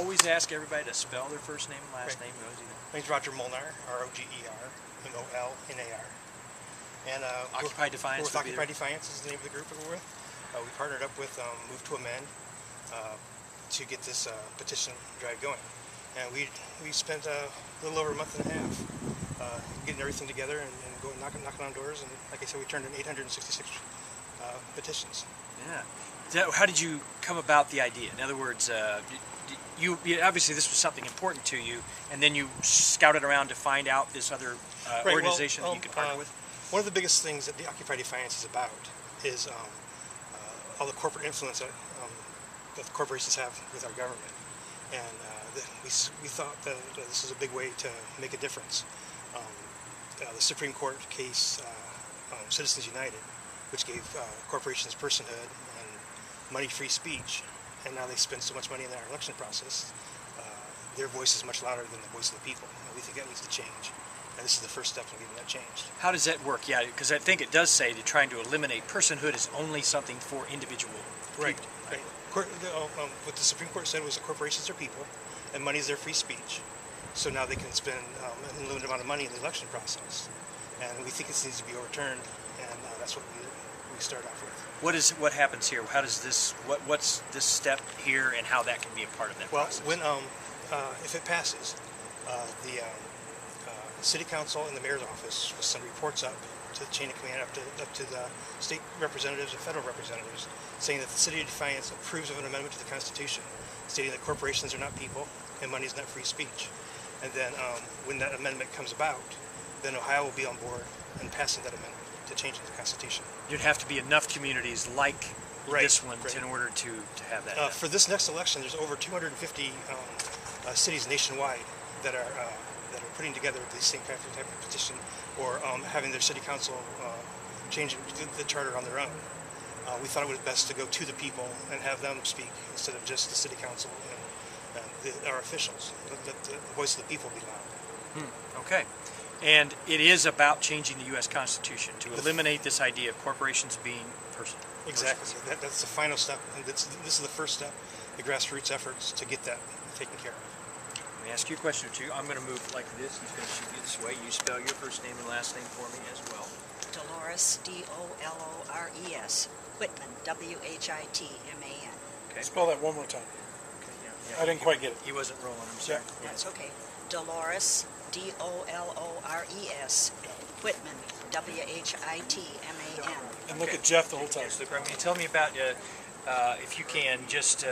always ask everybody to spell their first name and last name. My name's Roger Molnar, Roger, Molnar. And Occupy Defiance. We're with Occupy Defiance is the name of the group that we're with. We partnered up with Move to Amend to get this petition drive going. And we spent a little over a month and a half getting everything together and going knocking on doors. And like I said, we turned in 866 petitions. Yeah. How did you come about the idea? In other words, you obviously this was something important to you, and then you scouted around to find out this other organization that you could partner with? One of the biggest things that the Occupy Defiance is about is all the corporate influence that the corporations have with our government. And we thought that this is a big way to make a difference. The Supreme Court case, Citizens United, which gave corporations personhood and money-free speech, and now they spend so much money in our election process, their voice is much louder than the voice of the people. And we think that needs to change. And this is the first step in getting that changed. How does that work? Yeah, because I think it does say that trying to eliminate personhood is only something for individual people. Right. What the Supreme Court said was that corporations are people, and money is their free speech. So now they can spend an unlimited amount of money in the election process. And we think this needs to be overturned, and that's what we start off with. What happens here? How does this? What's this step here, and how that can be a part of that process? Well, if it passes, the City Council and the Mayor's Office will send reports up to the chain of command, up to the state representatives and federal representatives, saying that the City of Defiance approves of an amendment to the Constitution, stating that corporations are not people and money is not free speech. And then when that amendment comes about, then Ohio will be on board in passing that amendment to change the Constitution. There'd have to be enough communities like this one in order to have that. For this next election, there's over 250 cities nationwide that are putting together the same type of petition, or having their city council change the charter on their own. We thought it was best to go to the people and have them speak instead of just the city council and our officials. Let the voice of the people be loud. Okay. And it is about changing the U.S. Constitution to eliminate this idea of corporations being personal. Exactly. That's the final step. And this is the first step, the grassroots efforts to get that taken care of. Let me ask you a question or two. I'm going to move like this. He's going to shoot you this way. You spell your first name and last name for me as well. Dolores, Dolores, Whitman, Whitman. Okay. Spell that one more time. Okay, yeah. I didn't quite get it. He wasn't rolling. I'm sorry. Yeah. That's okay. Dolores, Dolores, Whitman, Whitman. And look at Jeff the whole time. Yes, look, tell me about, if you can, just